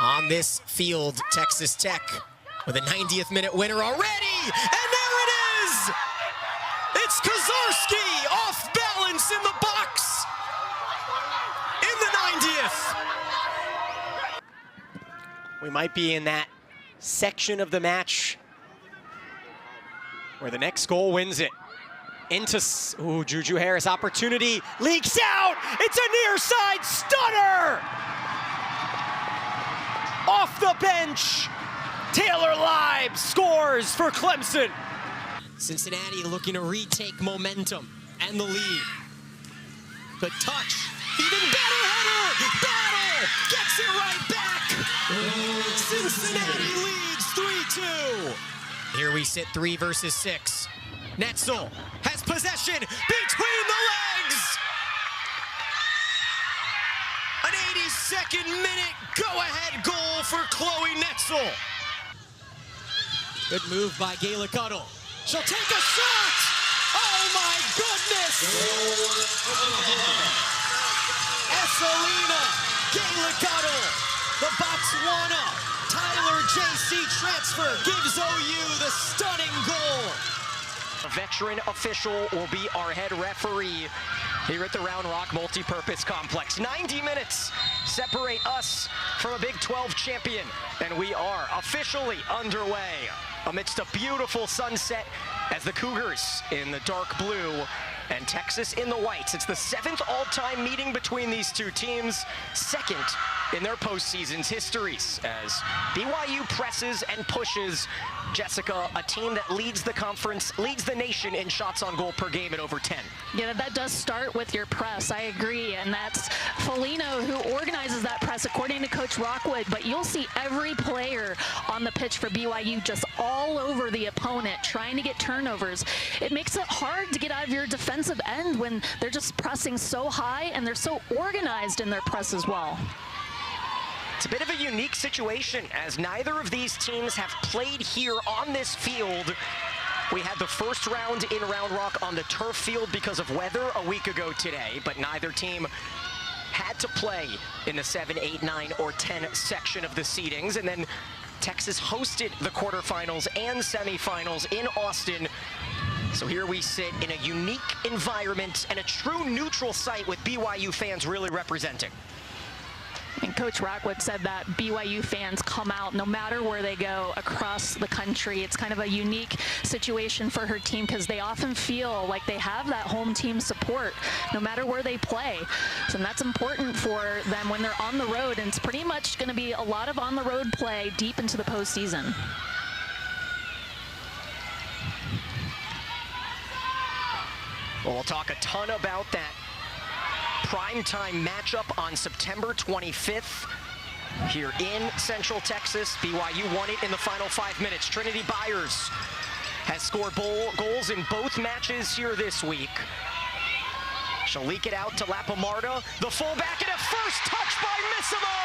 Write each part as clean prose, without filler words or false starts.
On this field, Texas Tech with a 90th minute winner already, and there it is! It's Kozarski off balance in the box in the 90th. We might be in that section of the match where the next goal wins it. Into, Juju Harris, opportunity, leaks out! It's a near side stunner! Off the bench, Taylor Libe scores for Clemson. Cincinnati looking to retake momentum and the lead. The touch, even better header, Battle gets it right back. Cincinnati leads 3-2. Here we sit 3 versus 6. Netzel has possession between the legs. An 82nd minute go-ahead goal for Chloe Netzel. Good move by Gayla Cuddle. She'll take a shot! Oh my goodness! Esselina, Gayla Cuddle, the Botswana Tyler JC transfer gives OU the stunning goal. A veteran official will be our head referee here at the Round Rock Multipurpose Complex. 90 minutes separate us from a Big 12 champion, and we are officially underway amidst a beautiful sunset as the Cougars in the dark blue and Texas in the whites. It's the 7th all-time meeting between these two teams, 2nd in their postseason's histories, as BYU presses and pushes Jessica, a team that leads the conference, leads the nation in shots on goal per game at over 10. Yeah, that does start with your press, I agree, and that's Foligno who organizes that press according to Coach Rockwood, but you'll see every player on the pitch for BYU just all over the opponent, trying to get turnovers. It makes it hard to get out of your defensive end when they're just pressing so high and they're so organized in their press as well. It's a bit of a unique situation as neither of these teams have played here on this field. We had the first round in Round Rock on the turf field because of weather a week ago today, but neither team had to play in the 7, 8, 9, or 10 section of the seedings. And then Texas hosted the quarterfinals and semifinals in Austin. So here we sit in a unique environment and a true neutral site with BYU fans really representing. And Coach Rockwood said that BYU fans come out no matter where they go across the country. It's kind of a unique situation for her team because they often feel like they have that home team support no matter where they play. So that's important for them when they're on the road, and it's pretty much going to be a lot of on-the-road play deep into the postseason. Well, we'll talk a ton about that primetime matchup on September 25th here in Central Texas. BYU won it in the final 5 minutes. Trinity Byers has scored goals in both matches here this week. She'll leak it out to Lapamarda, the fullback, and a first touch by Missimo!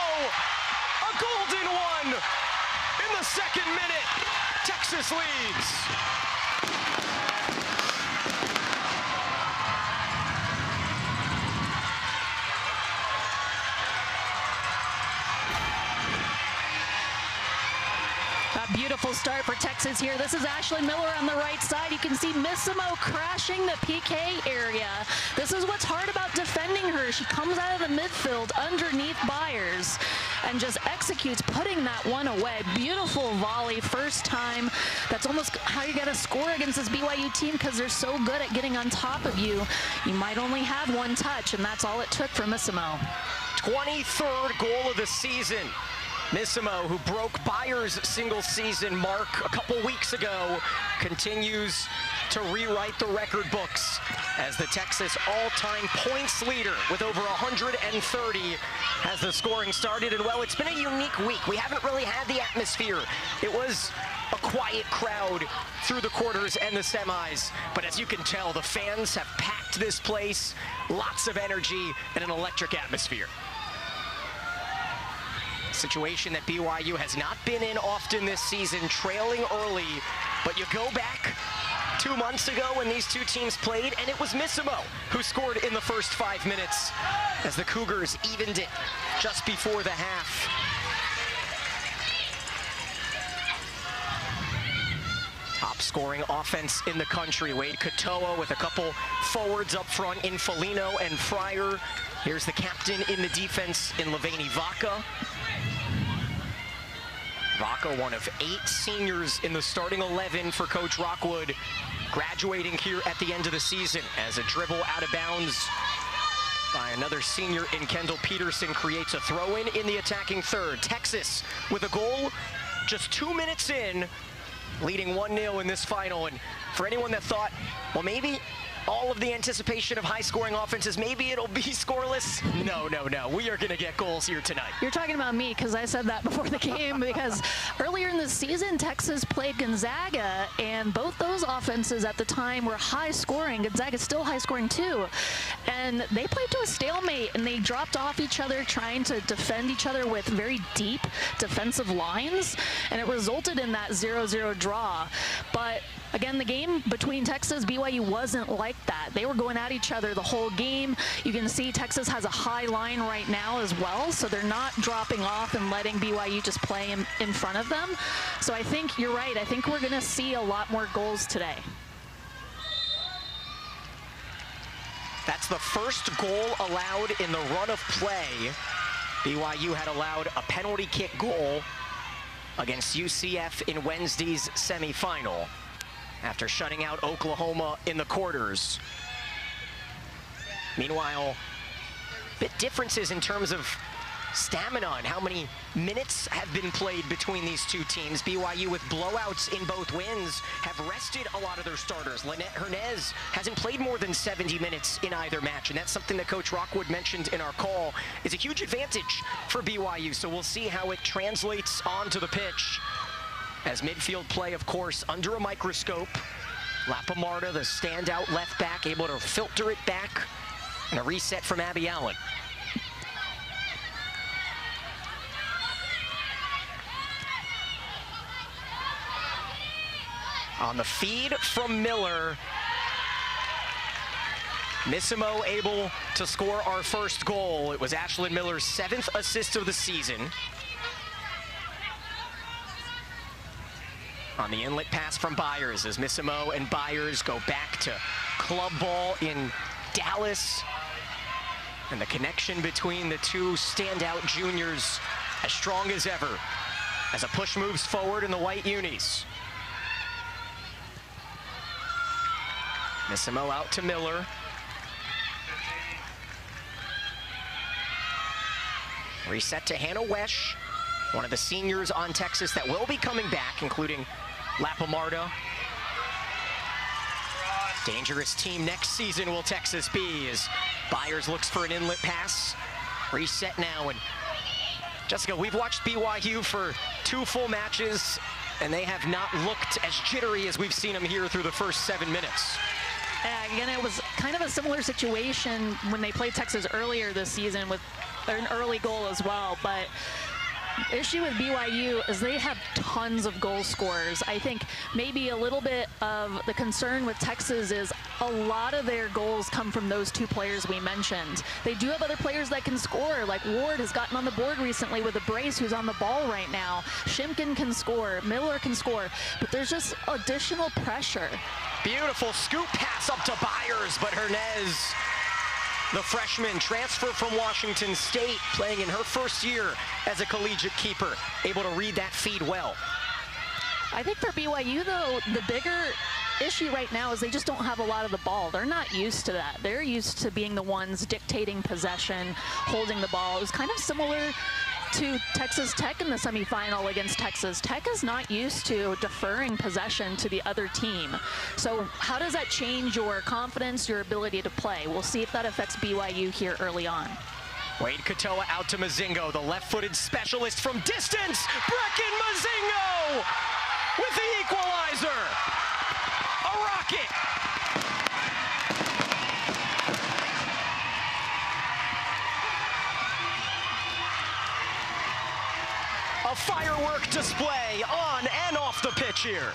A golden one in the 2nd minute. Texas leads. Beautiful start for Texas here. This is Ashley Miller on the right side. You can see Missimo crashing the PK area. This is what's hard about defending her. She comes out of the midfield underneath Byers and just executes, putting that one away. Beautiful volley, first time. That's almost how you got to score against this BYU team because they're so good at getting on top of you. You might only have one touch, and that's all it took for Missimo. 23rd goal of the season. Missimo, who broke Byers' single-season mark a couple weeks ago, continues to rewrite the record books as the Texas all-time points leader with over 130 as the scoring started. And, well, it's been a unique week. We haven't really had the atmosphere. It was a quiet crowd through the quarters and the semis. But as you can tell, the fans have packed this place, lots of energy, and an electric atmosphere. Situation that BYU has not been in often this season, trailing early, but you go back 2 months ago when these two teams played, and it was Missimo who scored in the first 5 minutes as the Cougars evened it just before the half. Top scoring offense in the country. Wade Katoa with a couple forwards up front in Foligno and Fryer. Here's the captain in the defense in Levani Vaca. Vaca, one of 8 seniors in the starting 11 for Coach Rockwood, graduating here at the end of the season as a dribble out of bounds by another senior in Kendall Peterson creates a throw-in in the attacking third. Texas with a goal just 2 minutes in, leading 1-0 in this final. And for anyone that thought, well, maybe all of the anticipation of high-scoring offenses, maybe it'll be scoreless. No. We are going to get goals here tonight. You're talking about me because I said that before the game, because earlier in the season, Texas played Gonzaga, and both those offenses at the time were high-scoring. Gonzaga's still high-scoring too. And they played to a stalemate, and they dropped off each other trying to defend each other with very deep defensive lines, and it resulted in that 0-0 draw. But again, the game between Texas BYU wasn't like that. They were going at each other the whole game. You can see Texas has a high line right now as well, so they're not dropping off and letting BYU just play in front of them. So I think you're right. I think we're going to see a lot more goals today. That's the first goal allowed in the run of play. BYU had allowed a penalty kick goal against UCF in Wednesday's semifinal after shutting out Oklahoma in the quarters. Meanwhile, bit differences in terms of stamina and how many minutes have been played between these two teams. BYU with blowouts in both wins have rested a lot of their starters. Lynette Hernez hasn't played more than 70 minutes in either match, and that's something that Coach Rockwood mentioned in our call is a huge advantage for BYU. So we'll see how it translates onto the pitch. As midfield play, of course, under a microscope. Lapamarda, the standout left back, able to filter it back, and a reset from Abby Allen. On the feed from Miller, Missimo able to score our first goal. It was Ashlyn Miller's 7th assist of the season. On the inlet pass from Byers as Missimo and Byers go back to club ball in Dallas. And the connection between the two standout juniors as strong as ever as a push moves forward in the white unis. Missimo out to Miller. Reset to Hannah Wesh, one of the seniors on Texas that will be coming back, including Lapamarda. Dangerous team next season will Texas be as Byers looks for an inlet pass. Reset now, and Jessica, we've watched BYU for 2 full matches, and they have not looked as jittery as we've seen them here through the first 7 minutes. Again, it was kind of a similar situation when they played Texas earlier this season with an early goal as well, but the issue with BYU is they have tons of goal scorers. I think maybe a little bit of the concern with Texas is a lot of their goals come from those 2 players we mentioned. They do have other players that can score, like Ward has gotten on the board recently with a brace who's on the ball right now. Shimkin can score, Miller can score, but there's just additional pressure. Beautiful scoop pass up to Byers, but Hernez, the freshman, transfer from Washington State, playing in her first year as a collegiate keeper, able to read that feed well. I think for BYU, though, the bigger issue right now is they just don't have a lot of the ball. They're not used to that. They're used to being the ones dictating possession, holding the ball. It was kind of similar to Texas Tech in the semifinal against Texas. Tech is not used to deferring possession to the other team. So how does that change your confidence, your ability to play? We'll see if that affects BYU here early on. Wade Katoa out to Mazingo, the left-footed specialist from distance. Brecken Mazingo with the equalizer. A rocket. A firework display on and off the pitch here.